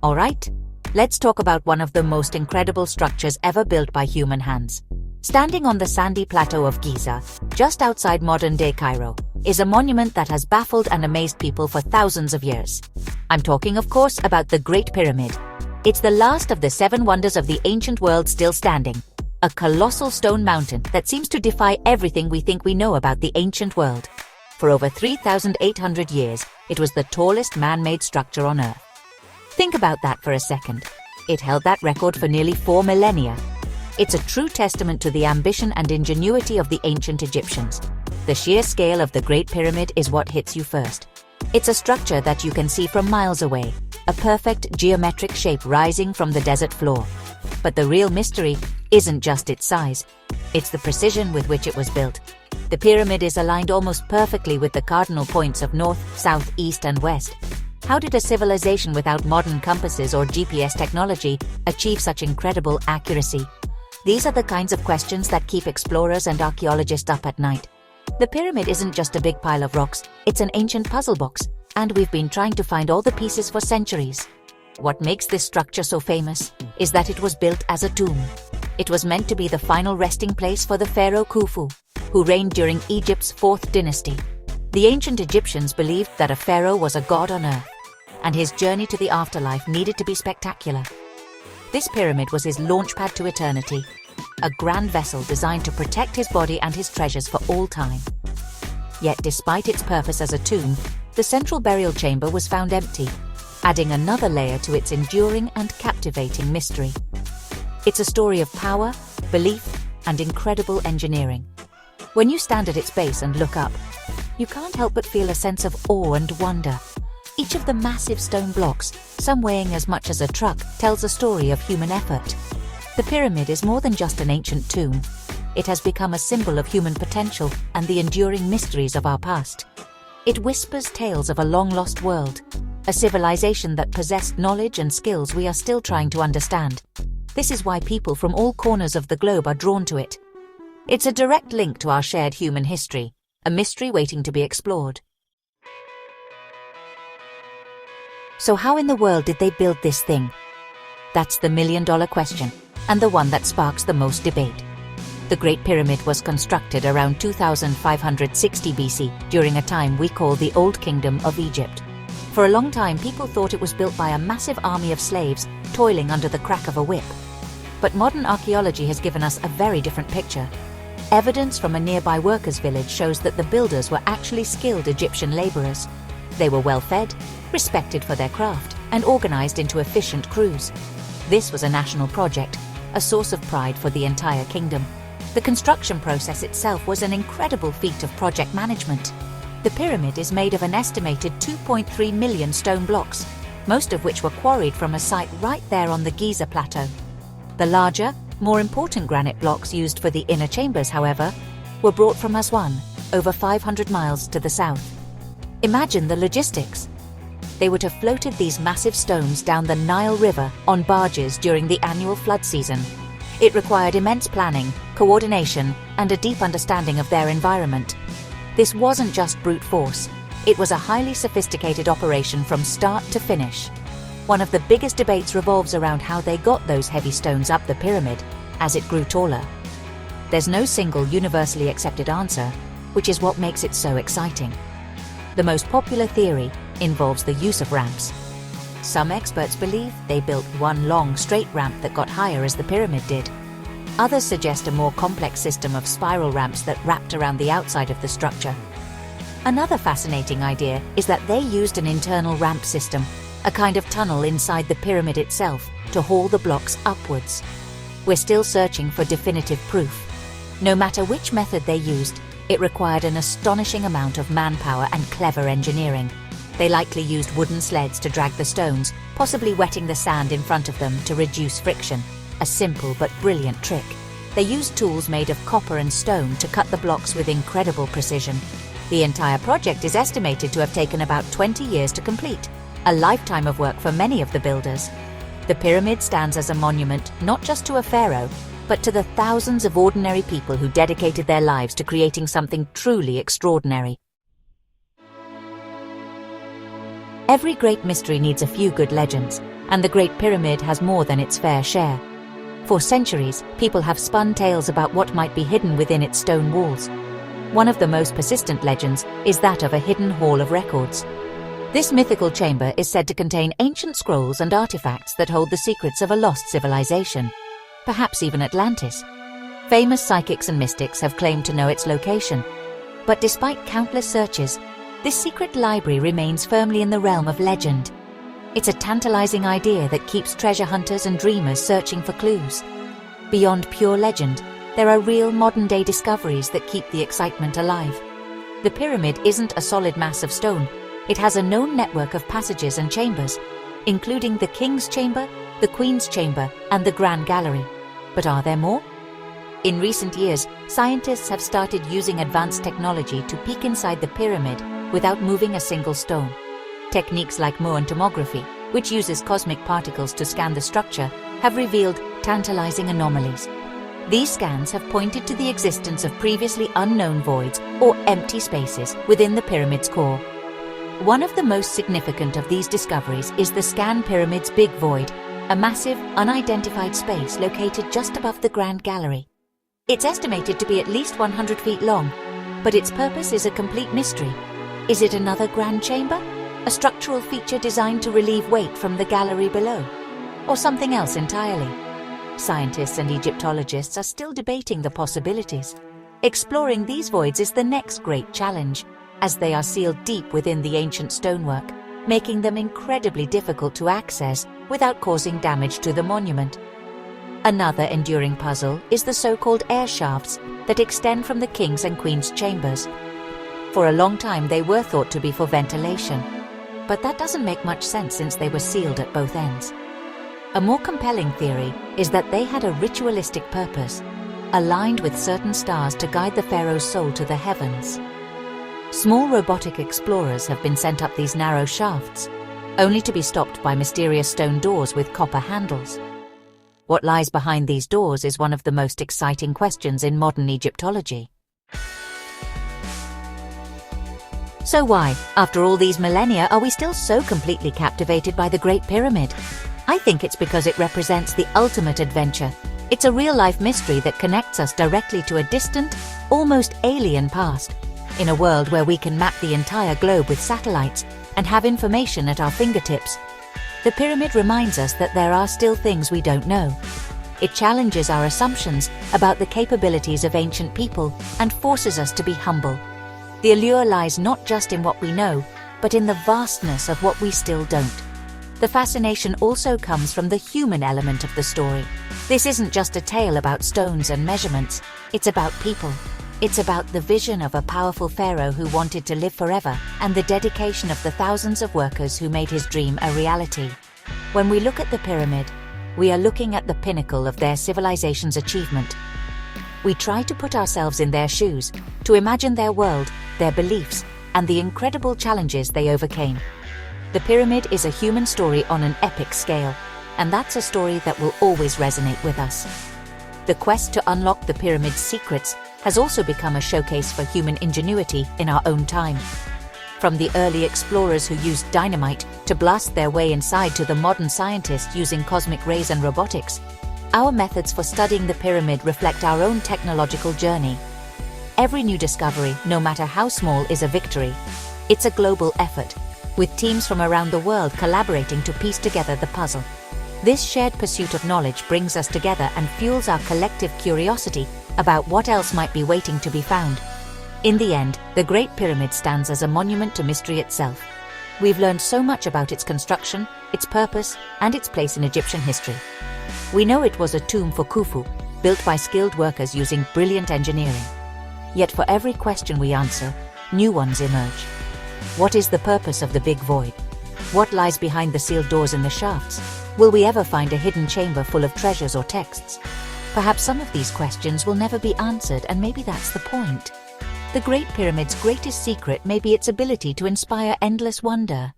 Alright, let's talk about one of the most incredible structures ever built by human hands. Standing on the sandy plateau of Giza, just outside modern-day Cairo, is a monument that has baffled and amazed people for thousands of years. I'm talking, of course, about the Great Pyramid. It's the last of the 7 wonders of the ancient world still standing. A colossal stone mountain that seems to defy everything we think we know about the ancient world. For over 3,800 years, it was the tallest man-made structure on Earth. Think about that for a second. It held that record for nearly 4 millennia. It's a true testament to the ambition and ingenuity of the ancient Egyptians. The sheer scale of the Great Pyramid is what hits you first. It's a structure that you can see from miles away, a perfect geometric shape rising from the desert floor. But the real mystery isn't just its size, it's the precision with which it was built. The pyramid is aligned almost perfectly with the cardinal points of north, south, east, and west. How did a civilization without modern compasses or GPS technology achieve such incredible accuracy? These are the kinds of questions that keep explorers and archaeologists up at night. The pyramid isn't just a big pile of rocks, it's an ancient puzzle box, and we've been trying to find all the pieces for centuries. What makes this structure so famous is that it was built as a tomb. It was meant to be the final resting place for the pharaoh Khufu, who reigned during Egypt's 4th dynasty. The ancient Egyptians believed that a pharaoh was a god on earth, and his journey to the afterlife needed to be spectacular. This pyramid was his launchpad to eternity, a grand vessel designed to protect his body and his treasures for all time. Yet despite its purpose as a tomb, the central burial chamber was found empty, adding another layer to its enduring and captivating mystery. It's a story of power, belief, and incredible engineering. When you stand at its base and look up, you can't help but feel a sense of awe and wonder. Each of the massive stone blocks, some weighing as much as a truck, tells a story of human effort. The pyramid is more than just an ancient tomb. It has become a symbol of human potential and the enduring mysteries of our past. It whispers tales of a long-lost world, a civilization that possessed knowledge and skills we are still trying to understand. This is why people from all corners of the globe are drawn to it. It's a direct link to our shared human history, a mystery waiting to be explored. So how in the world did they build this thing? That's the million-dollar question, and the one that sparks the most debate. The Great Pyramid was constructed around 2560 BC during a time we call the Old Kingdom of Egypt. For a long time, people thought it was built by a massive army of slaves toiling under the crack of a whip. But modern archaeology has given us a very different picture. Evidence from a nearby workers' village shows that the builders were actually skilled Egyptian laborers. They were well-fed, respected for their craft, and organized into efficient crews. This was a national project, a source of pride for the entire kingdom. The construction process itself was an incredible feat of project management. The pyramid is made of an estimated 2.3 million stone blocks, most of which were quarried from a site right there on the Giza plateau. The larger, more important granite blocks used for the inner chambers, however, were brought from Aswan, over 500 miles to the south. Imagine the logistics. They would have floated these massive stones down the Nile River on barges during the annual flood season. It required immense planning, coordination, and a deep understanding of their environment. This wasn't just brute force. It was a highly sophisticated operation from start to finish. One of the biggest debates revolves around how they got those heavy stones up the pyramid as it grew taller. There's no single universally accepted answer, which is what makes it so exciting. The most popular theory involves the use of ramps. Some experts believe they built one long, straight ramp that got higher as the pyramid did. Others suggest a more complex system of spiral ramps that wrapped around the outside of the structure. Another fascinating idea is that they used an internal ramp system, a kind of tunnel inside the pyramid itself, to haul the blocks upwards. We're still searching for definitive proof. No matter which method they used, it required an astonishing amount of manpower and clever engineering. They likely used wooden sleds to drag the stones, possibly wetting the sand in front of them to reduce friction. A simple but brilliant trick. They used tools made of copper and stone to cut the blocks with incredible precision. The entire project is estimated to have taken about 20 years to complete, a lifetime of work for many of the builders. The pyramid stands as a monument not just to a pharaoh, but to the thousands of ordinary people who dedicated their lives to creating something truly extraordinary. Every great mystery needs a few good legends, and the Great Pyramid has more than its fair share. For centuries, people have spun tales about what might be hidden within its stone walls. One of the most persistent legends is that of a hidden hall of records. This mythical chamber is said to contain ancient scrolls and artifacts that hold the secrets of a lost civilization, perhaps even Atlantis. Famous psychics and mystics have claimed to know its location. But despite countless searches, this secret library remains firmly in the realm of legend. It's a tantalizing idea that keeps treasure hunters and dreamers searching for clues. Beyond pure legend, there are real modern-day discoveries that keep the excitement alive. The pyramid isn't a solid mass of stone. It has a known network of passages and chambers, including the King's Chamber, the Queen's Chamber, and the Grand Gallery. But are there more? In recent years, scientists have started using advanced technology to peek inside the pyramid without moving a single stone. Techniques like muon tomography, which uses cosmic particles to scan the structure, have revealed tantalizing anomalies. These scans have pointed to the existence of previously unknown voids or empty spaces within the pyramid's core. One of the most significant of these discoveries is the Scan Pyramid's Big Void, a massive, unidentified space located just above the Grand Gallery. It's estimated to be at least 100 feet long, but its purpose is a complete mystery. Is it another grand chamber? A structural feature designed to relieve weight from the gallery below? Or something else entirely? Scientists and Egyptologists are still debating the possibilities. Exploring these voids is the next great challenge, as they are sealed deep within the ancient stonework, making them incredibly difficult to access without causing damage to the monument. Another enduring puzzle is the so-called air shafts that extend from the King's and Queen's chambers. For a long time they were thought to be for ventilation, but that doesn't make much sense since they were sealed at both ends. A more compelling theory is that they had a ritualistic purpose, aligned with certain stars to guide the pharaoh's soul to the heavens. Small robotic explorers have been sent up these narrow shafts, only to be stopped by mysterious stone doors with copper handles. What lies behind these doors is one of the most exciting questions in modern Egyptology. So why, after all these millennia, are we still so completely captivated by the Great Pyramid? I think it's because it represents the ultimate adventure. It's a real-life mystery that connects us directly to a distant, almost alien past. In a world where we can map the entire globe with satellites and have information at our fingertips, the pyramid reminds us that there are still things we don't know. It challenges our assumptions about the capabilities of ancient people and forces us to be humble. The allure lies not just in what we know, but in the vastness of what we still don't. The fascination also comes from the human element of the story. This isn't just a tale about stones and measurements, it's about people. It's about the vision of a powerful pharaoh who wanted to live forever and the dedication of the thousands of workers who made his dream a reality. When we look at the pyramid, we are looking at the pinnacle of their civilization's achievement. We try to put ourselves in their shoes, to imagine their world, their beliefs, and the incredible challenges they overcame. The pyramid is a human story on an epic scale, and that's a story that will always resonate with us. The quest to unlock the pyramid's secrets has also become a showcase for human ingenuity in our own time. From the early explorers who used dynamite to blast their way inside to the modern scientists using cosmic rays and robotics, our methods for studying the pyramid reflect our own technological journey. Every new discovery, no matter how small, is a victory. It's a global effort, with teams from around the world collaborating to piece together the puzzle. This shared pursuit of knowledge brings us together and fuels our collective curiosity about what else might be waiting to be found. In the end, the Great Pyramid stands as a monument to mystery itself. We've learned so much about its construction, its purpose, and its place in Egyptian history. We know it was a tomb for Khufu, built by skilled workers using brilliant engineering. Yet for every question we answer, new ones emerge. What is the purpose of the Big Void? What lies behind the sealed doors in the shafts? Will we ever find a hidden chamber full of treasures or texts? Perhaps some of these questions will never be answered, and maybe that's the point. The Great Pyramid's greatest secret may be its ability to inspire endless wonder.